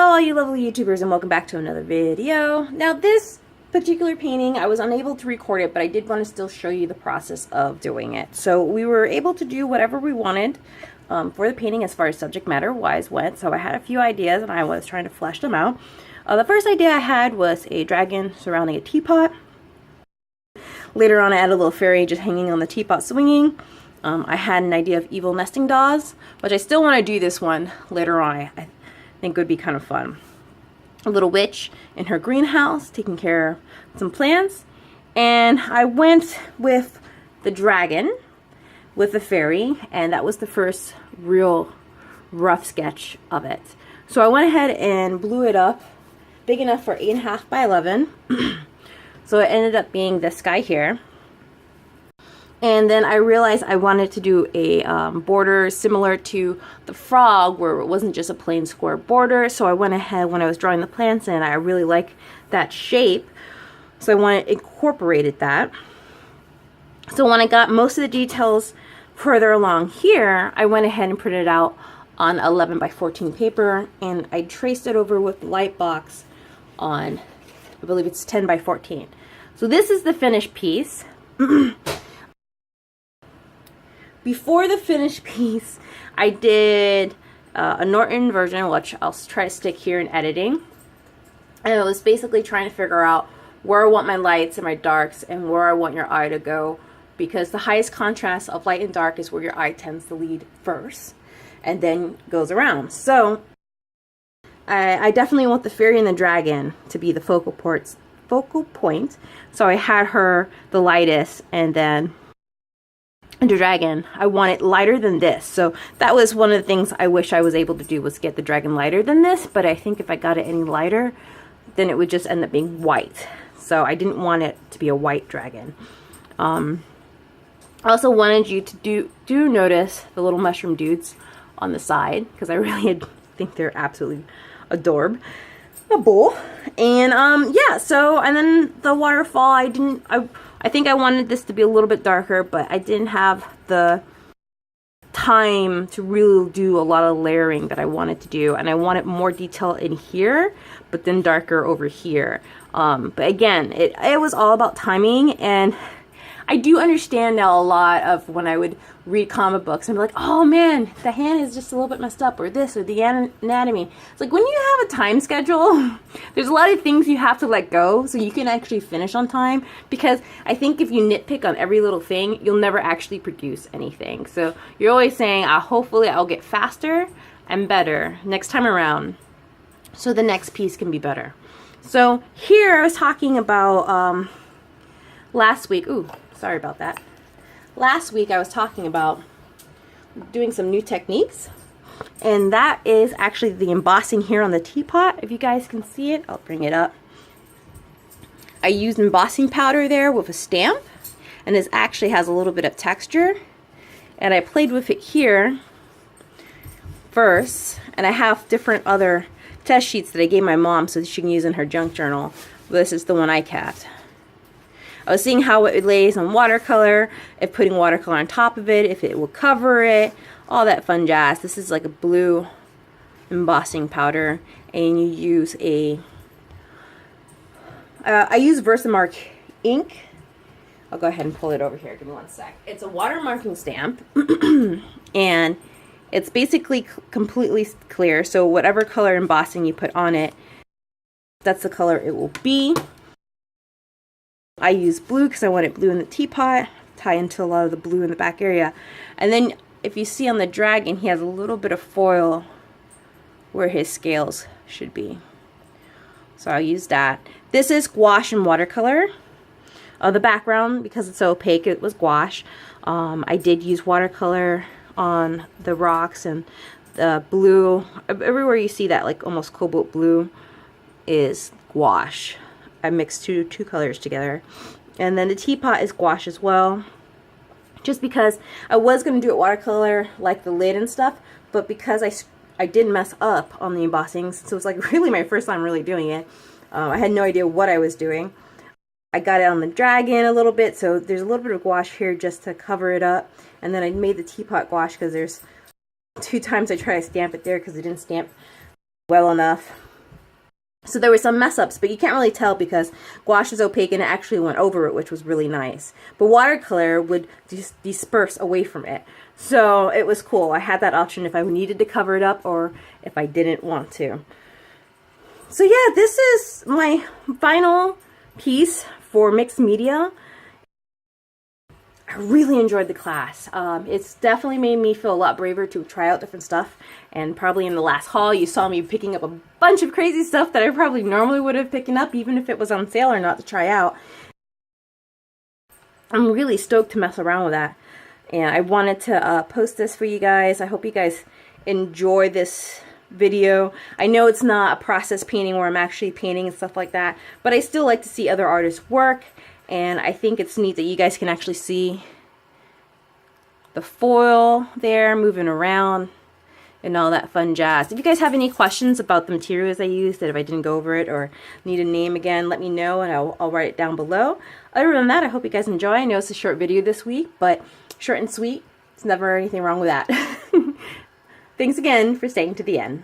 all you lovely YouTubers, and welcome back to another video. Now this particular painting, I was unable to record it, but I did want to still show you the process of doing it. So we were able to do whatever we wanted for the painting as far as subject matter wise went. So I had a few ideas and I was trying to flesh them out. The first idea I had was a dragon surrounding a teapot. Later on I added a little fairy just hanging on the teapot swinging. I had an idea of evil nesting dolls, which I still want to do this one later on. I think would be kind of fun. A little witch in her greenhouse taking care of some plants, and I went with the dragon with the fairy, and that was the first real rough sketch of it. So I went ahead and blew it up big enough for 8.5 by 11. So it ended up being this guy here. And then I realized I wanted to do a border similar to the frog, where it wasn't just a plain square border. So I went ahead when I was drawing the plants, and I really like that shape. So I wanted incorporated that. So when I got most of the details further along here, I went ahead and printed it out on 11 by 14 paper, and I traced it over with the light box on, I believe it's 10 by 14. So this is the finished piece. Before the finished piece, I did a Norton version, which I'll try to stick here in editing. And it was basically trying to figure out where I want my lights and my darks and where I want your eye to go, because the highest contrast of light and dark is where your eye tends to lead first and then goes around. So I definitely want the fairy and the dragon to be the focal point. So I had her the lightest, and then the dragon, I want it lighter than this. So that was one of the things I wish I was able to do, was get the dragon lighter than this. But I think if I got it any lighter, then it would just end up being white. So I didn't want it to be a white dragon. I also wanted you to do notice the little mushroom dudes on the side, because I really think they're absolutely adorable. And yeah, so, and then the waterfall, I think I wanted this to be a little bit darker, but I didn't have the time to really do a lot of layering that I wanted to do, and I wanted more detail in here, but then darker over here. But again, it was all about timing, and I do understand now a lot of when I would read comic books and be like, oh man, the hand is just a little bit messed up, or this, or the anatomy. It's like when you have a time schedule, there's a lot of things you have to let go so you can actually finish on time, because I think if you nitpick on every little thing, you'll never actually produce anything. So you're always saying, hopefully I'll get faster and better next time around, so the next piece can be better. So here I was talking about last week, sorry about that. Last week I was talking about doing some new techniques, and that is actually the embossing here on the teapot. If you guys can see it, I'll bring it up. I used embossing powder there with a stamp, and this actually has a little bit of texture, and I played with it here first, and I have different other test sheets that I gave my mom so that she can use in her junk journal. This is the one I kept. I was seeing how it lays on watercolor, if putting watercolor on top of it, if it will cover it, all that fun jazz. This is like a blue embossing powder, and you use I use Versamark ink. I'll go ahead and pull it over here. Give me one sec. It's a watermarking stamp, and it's basically completely clear. So whatever color embossing you put on it, that's the color it will be. I use blue because I wanted blue in the teapot, tie into a lot of the blue in the back area. And then if you see on the dragon, he has a little bit of foil where his scales should be. So I'll use that. This is gouache and watercolor. The background, because it's so opaque, it was gouache. I did use watercolor on the rocks, and the blue, everywhere you see that like almost cobalt blue is gouache. I mixed two colors together. And then the teapot is gouache as well, just because I was going to do it watercolor like the lid and stuff, but because I did mess up on the embossing, so it was like really my first time really doing it. I had no idea what I was doing. I got it on the dragon a little bit, so there's a little bit of gouache here just to cover it up. And then I made the teapot gouache because there's 2 times I tried to stamp it there because it didn't stamp well enough. So there were some mess ups, but you can't really tell because gouache is opaque and it actually went over it, which was really nice. But watercolor would just disperse away from it. So it was cool. I had that option if I needed to cover it up or if I didn't want to. So yeah, this is my final piece for mixed media. I really enjoyed the class. It's definitely made me feel a lot braver to try out different stuff. And probably in the last haul, you saw me picking up a bunch of crazy stuff that I probably normally would have picked up, even if it was on sale or not, to try out. I'm really stoked to mess around with that. And I wanted to post this for you guys. I hope you guys enjoy this video. I know it's not a process painting where I'm actually painting and stuff like that, but I still like to see other artists work. And I think it's neat that you guys can actually see the foil there moving around and all that fun jazz. If you guys have any questions about the materials I used, that if I didn't go over it or need a name again, let me know and I'll write it down below. Other than that, I hope you guys enjoy. I know it's a short video this week, but short and sweet. There's never anything wrong with that. Thanks again for staying to the end.